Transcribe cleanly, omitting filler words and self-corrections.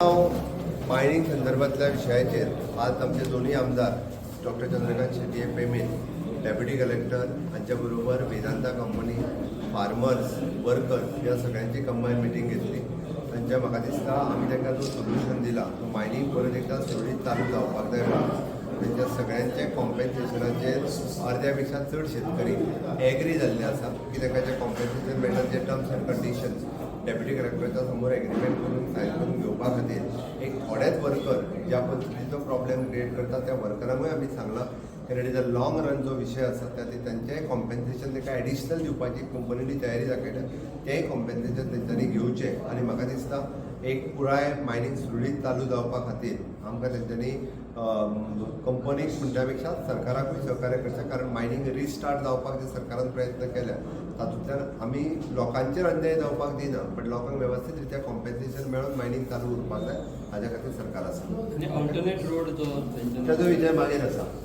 Mining संदर्भातल्या विशयाचेर आज आमचे दोन्ही आमदार डॉक्टर चंद्रकांत शेट्टी पेमेन डेप्युटी कलेक्टर हांच्या बरोबर वेदांता कंपनी फार्मर्स वर्कर्स या सगळ्यांची कंबायन मिटींग घेतली. तांच्या म्हाका दिसता आमी तांकां जो सोल्युशन दिला तो मायनिंग परत एकदा सुरळीत चालू जावपाक जाय म्हणून तांच्या सगळ्यांचे कॉम्पेन्सेशनाचेर अर्ध्या पेक्षा चड शेतकरी एग्री जाल्ले आसा की तांकां जे कॉम्पेन्सेशन मेळटा जे टर्म्स एंड कंडिशन्स डेप्युटी कलेक्टराच्या समोर एग्रीमेंट करून सायन करून घेवपा खातीर एक थोडेच वर्कर ज्या पद्दतीचो प्रॉब्लेम क्रिएट करता त्या वर्करांकूय आमी सांगलां कारण it is a long run जो विशय आसा तांचेंय कॉम्पेन्सेशन ताका एडिशनल दिवपाची कंपनीनी तयारी दाखयल्या तेंय कॉम्पेन्सेशन तेंच्यांनी घेवचें आनी म्हाका दिसता एक पुराय मायनिंग सुरळीत चालू जावपा खातीर आमकां तेंच्यांनी कंपनीक म्हणटा पेक्षा सरकाराकूय सहकार्य करचें कारण मायनिंग रिस्टार्ट जावपाक जे सरकारान प्रयत्न केल्या तातूंतल्यान आमी लोकांचेर अन्याय जावपाक दिना बट लोकांक वेवस्थीत रित्या कॉम्पेन्सेशन मेळोन मायनिंग चालू उरपाक जाय हाज्या खातीर सरकार आसा. ऑल्टरनेट रोड जो ताजो विजय मागीर आसा.